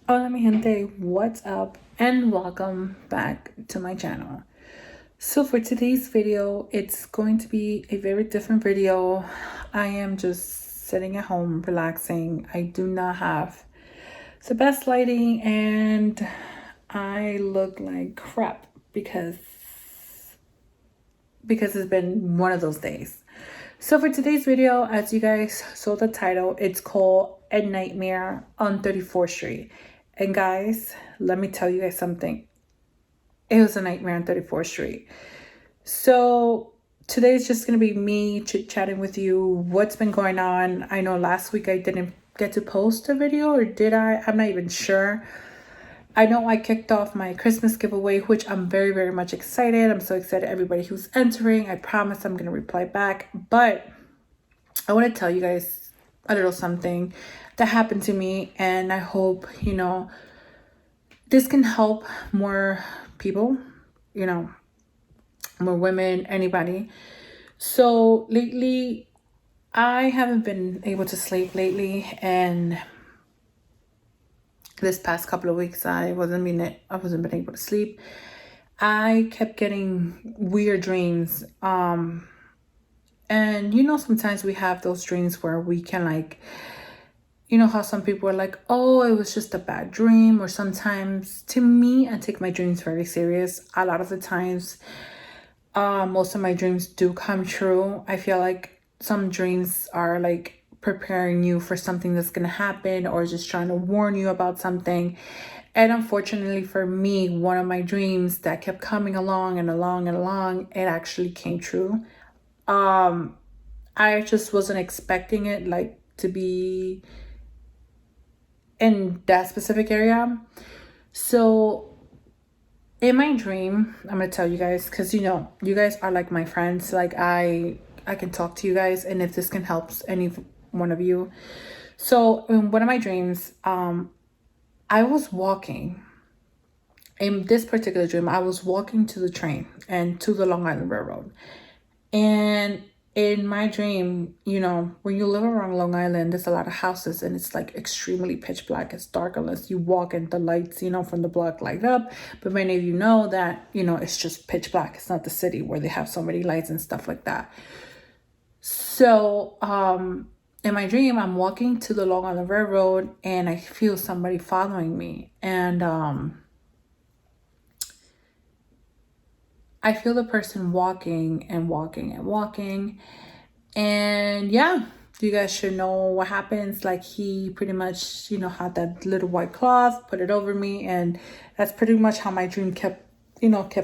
Hola mi gente, what's up and welcome back to my channel. So for today's video, it's going to be a very different video. I am just sitting at home relaxing. I do not have the best lighting and I look like crap because it's been one of those days. So for today's video, as you guys saw the title, it's called A Nightmare on 34th Street. And guys, let me tell you guys something. It was a nightmare on 34th Street. So today's just going to be me chit-chatting with you what's been going on. I know last week I didn't get to post a video, or did I? I'm not even sure. I know I kicked off my Christmas giveaway, which I'm very, very much excited. I'm so excited everybody who's entering. I promise I'm going to reply back. But I want to tell you guys a little something that happened to me. And I hope, this can help more people, more women, anybody. So lately, I haven't been able to sleep lately. And this past couple of weeks, I wasn't been able to sleep. I kept getting weird dreams. And sometimes we have those dreams where we can how some people are like, oh, it was just a bad dream. Or sometimes, to me, I take my dreams very serious. A lot of the times, most of my dreams do come true. I feel like some dreams are like preparing you for something that's going to happen, or just trying to warn you about something. And unfortunately for me, one of my dreams that kept coming along and along and along, it actually came true. I just wasn't expecting it to be in that specific area. So in my dream, I'm gonna tell you guys, because you guys are like my friends. Like I can talk to you guys, and if this can help any one of you. So in one of my dreams, I was walking. In this particular dream, I was walking to the train and to the Long Island Railroad. And in my dream, when you live around Long Island, there's a lot of houses and it's like extremely pitch black. It's dark unless you walk and the lights, from the block light up. But many of you know that, it's just pitch black. It's not the city where they have so many lights and stuff like that. So, in my dream, I'm walking to the Long Island Railroad and I feel somebody following me. And, I feel the person walking and walking and walking. And yeah, you guys should know what happens. Like, he pretty much, had that little white cloth, put it over me. And that's pretty much how my dream kept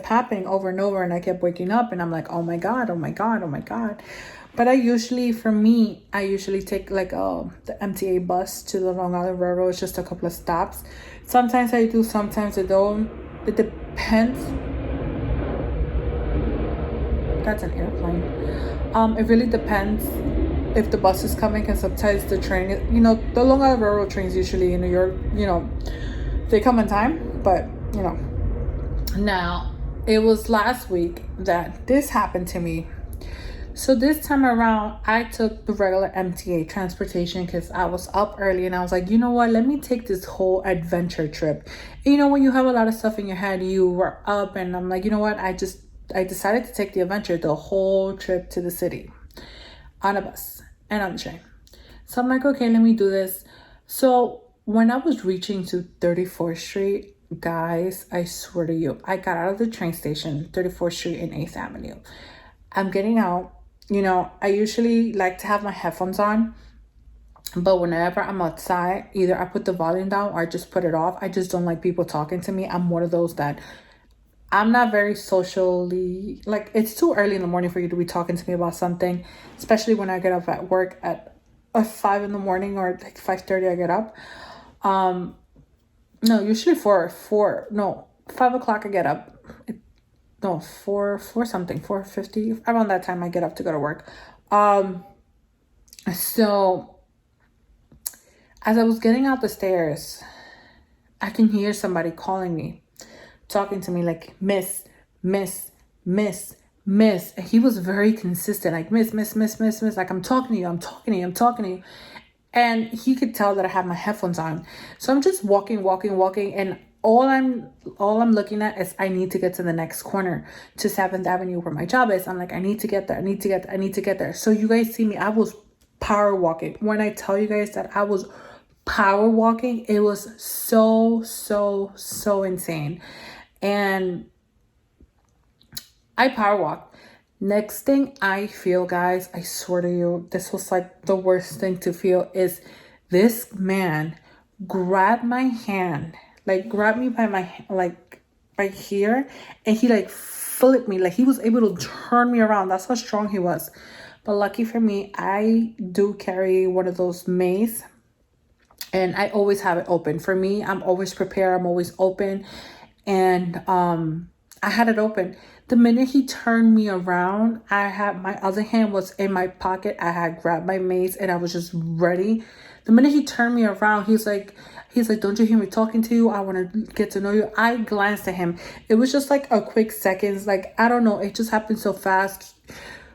happening over and over. And I kept waking up and I'm like, oh my God, oh my God, oh my God. But I usually take like the MTA bus to the Long Island Railroad. It's just a couple of stops. Sometimes I do, sometimes I don't. It depends. That's an airplane. It really depends if the bus is coming, and sometimes the train, the Long Island Railroad trains usually in New York, they come on time. But, now it was last week that this happened to me. So this time around, I took the regular MTA transportation because I was up early and I was like, you know what, let me take this whole adventure trip. And, when you have a lot of stuff in your head, you were up and I'm like, you know what, I decided to take the adventure, the whole trip to the city on a bus and on the train. So I'm like, okay, let me do this. So when I was reaching to 34th Street, guys, I swear to you, I got out of the train station, 34th Street and 8th Avenue. I'm getting out. I usually like to have my headphones on, but whenever I'm outside, either I put the volume down or I just put it off. I just don't like people talking to me. I'm one of those that I'm not very socially, like, it's too early in the morning for you to be talking to me about something, especially when I get up at work at 5 in the morning, or like 5:30 I get up. No, usually 5 o'clock I get up. No, 4 something, 4:50, around that time I get up to go to work. So as I was getting out the stairs, I can hear somebody calling me, talking to me like, miss, miss, miss, miss. And he was very consistent, like, miss, miss, miss, miss, miss. Like, I'm talking to you, I'm talking to you, I'm talking to you. and he could tell that I have my headphones on. So I'm just walking, and all I'm looking at is I need to get to the next corner to 7th Avenue where my job is. I'm like, I need to get there. I need to get there. So you guys see me, I was power walking. When I tell you guys that I was power walking, it was so insane. And I power walked. Next thing I feel, guys, I swear to you, this was like the worst thing to feel, is this man grabbed my hand, like grabbed me by my, like right here, and he like flipped me, like he was able to turn me around. That's how strong he was. But lucky for me, I do carry one of those mace, and I always have it open. For me, I'm always prepared. I'm always open. And I had it open. The minute he turned me around, I had my other hand was in my pocket. I had grabbed my mace and I was just ready. The minute he turned me around, he's like, don't you hear me talking to you? I want to get to know you. I glanced at him. It was just like a quick seconds. Like, I don't know. It just happened so fast.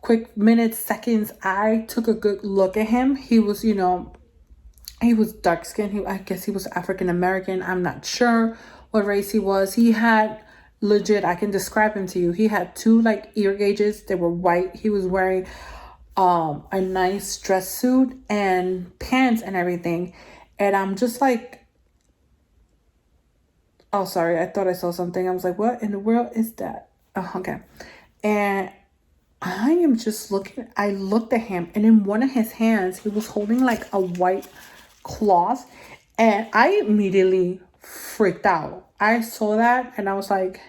Quick minutes, seconds. I took a good look at him. He was, he was dark skinned. I guess he was African American. I'm not sure what race he was. He had legit, I can describe him to you. He had two like ear gauges. They were white. He was wearing a nice dress suit and pants and everything. And I'm just like, oh, sorry. I thought I saw something. I was like, what in the world is that? Oh, okay. And I am just looking. I looked at him, and in one of his hands, he was holding like a white cloth, and I immediately freaked out. I saw that and I was like,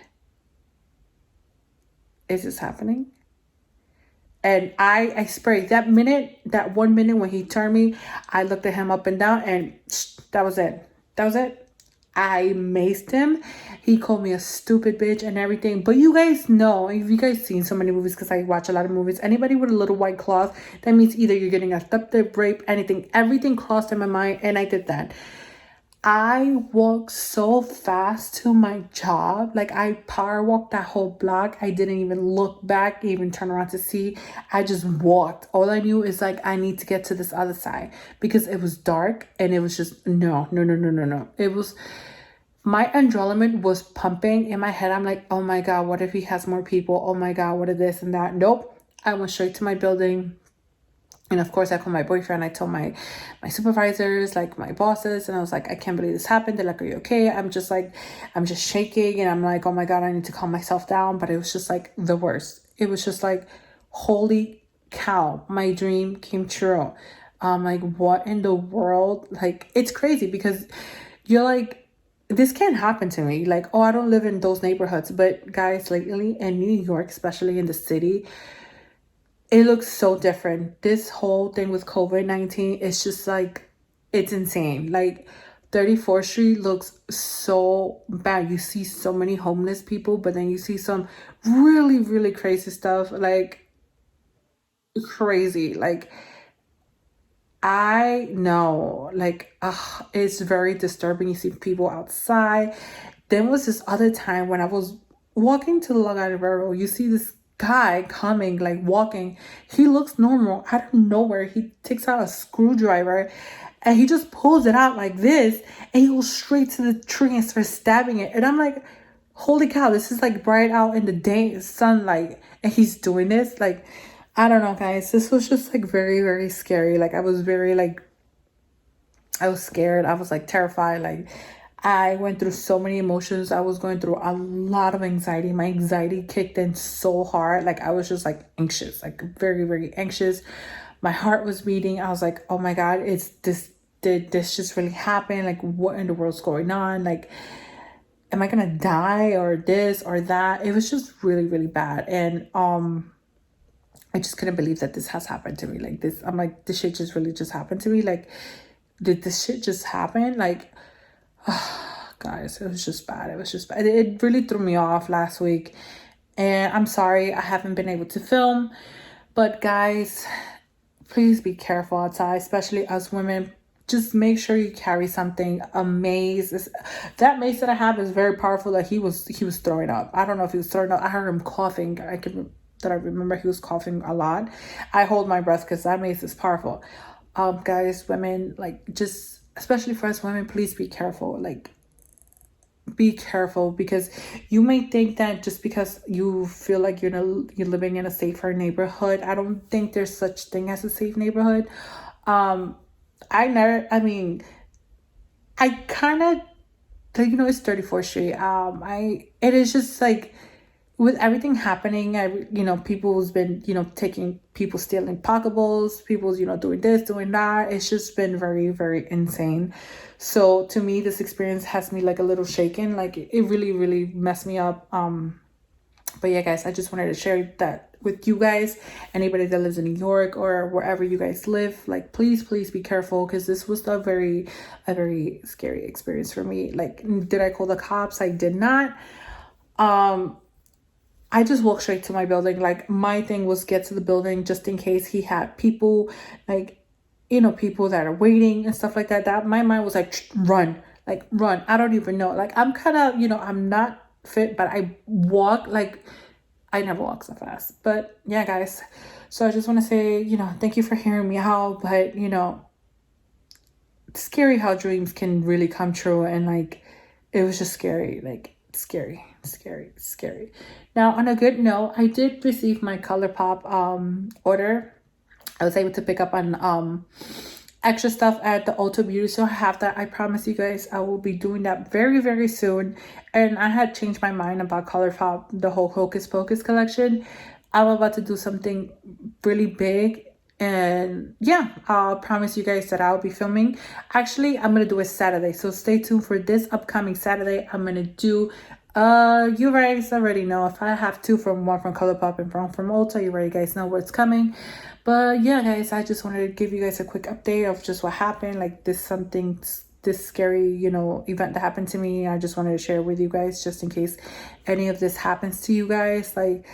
is this happening? And I sprayed that minute, that 1 minute when he turned me, I looked at him up and down, and that was it. That was it. I maced him. He called me a stupid bitch and everything. But you guys know, if you guys seen so many movies, because I watch a lot of movies, anybody with a little white cloth, that means either you're getting abducted, rape, anything. Everything crossed in my mind, and I did that. I walked so fast to my job. Like, I power walked that whole block. I didn't even look back, even turn around to see. I just walked. All I knew is like, I need to get to this other side, because it was dark and it was just no. It was, my adrenaline was pumping in my head. I'm like, oh my God, what if he has more people? Oh my God, what is this and that? Nope. I went straight to my building. And of course, I called my boyfriend. I told my supervisors, like my bosses, and I was like, I can't believe this happened. They're like, are you okay? I'm just shaking. And I'm like, oh my God, I need to calm myself down. But it was just like the worst. It was just like, holy cow, my dream came true. Like, what in the world? Like, it's crazy, because you're like, this can't happen to me. Like, oh, I don't live in those neighborhoods. But guys, lately in New York, especially in the city, it looks so different. This whole thing with COVID-19 is just like, it's insane. Like, 34th Street looks so bad. You see so many homeless people, but then you see some really, really crazy stuff. Like, crazy. Like, I know, like, it's very disturbing. You see people outside. Then was this other time when I was walking to the Long Island Railroad. You see this guy coming, like walking. He looks normal. Out of nowhere, he takes out a screwdriver and he just pulls it out like this, and he goes straight to the tree and starts stabbing it. And I'm like, holy cow, this is like bright out in the day sunlight, and he's doing this. Like, I don't know, guys. This was just like very, very scary. Like, I was very like, I was scared. I was like terrified. Like, I went through so many emotions. I was going through a lot of anxiety. My anxiety kicked in so hard. Like, I was just like anxious, like very, very anxious. My heart was beating. I was like, oh my God, did this just really happen? Like, what in the world's going on? Like, am I gonna die or this or that? It was just really, really bad. And I just couldn't believe that this has happened to me. Like, this, I'm like, this shit just really just happened to me. Like, did this shit just happen? Like, guys, it was just bad. It was just bad. It really threw me off last week. And I'm sorry I haven't been able to film. But guys, please be careful outside, especially us women. Just make sure you carry something. A mace. That mace that I have is very powerful. Like, he was throwing up. I don't know if he was throwing up. I heard him coughing. I remember he was coughing a lot. I hold my breath because that mace is powerful. Guys, women, like, just especially for us women, please be careful. Like, be careful, because you may think that just because you feel like you're living in a safer neighborhood. I don't think there's such thing as a safe neighborhood. um I mean, I kind of, it's 34th Street. It is just like, with everything happening, people's been, taking, people stealing pocketballs, people's, doing this, doing that. It's just been very, very insane. So to me, this experience has me like a little shaken. Like, it really, really messed me up. But yeah, guys, I just wanted to share that with you guys. Anybody that lives in New York or wherever you guys live, like, please, please be careful, because this was a very scary experience for me. Like, did I call the cops? I did not. I just walked straight to my building. Like, my thing was get to the building just in case he had people, like, people that are waiting and stuff like that. That my mind was like, run, like, run. I don't even know. Like, I'm kind of, I'm not fit, but I walk like, I never walk so fast. But yeah, guys. So I just want to say, thank you for hearing me out. But, it's scary how dreams can really come true. And like, it was just scary. Like, scary, scary, scary. Now, on a good note, I did receive my ColourPop order. I was able to pick up on extra stuff at the Ulta Beauty Store. I have that. I promise you guys, I will be doing that very, very soon. And I had changed my mind about ColourPop, the whole Hocus Pocus collection. I'm about to do something really big. And yeah, I'll promise you guys that I'll be filming. Actually, I'm gonna do it Saturday, so stay tuned for this upcoming Saturday. I'm gonna do you guys already know, if I have two from one from ColourPop and from Ulta, you already guys know what's coming. But yeah, guys, I just wanted to give you guys a quick update of just what happened. Like, this scary, event that happened to me. I just wanted to share with you guys, just in case any of this happens to you guys. Like,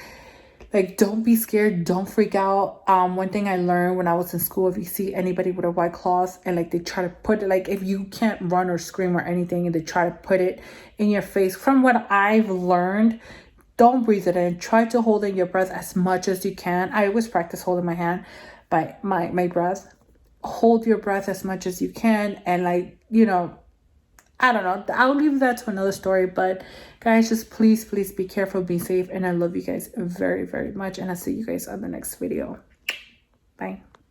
don't be scared. Don't freak out. One thing I learned when I was in school, if you see anybody with a white cloth and like they try to put it, like, if you can't run or scream or anything and they try to put it in your face, from what I've learned, don't breathe it in. Try to hold in your breath as much as you can. I always practice holding my hand by my breath. Hold your breath as much as you can. And like, I don't know. I'll leave that to another story. But guys, just please, please be careful, be safe. And I love you guys very, very much. And I'll see you guys on the next video. Bye.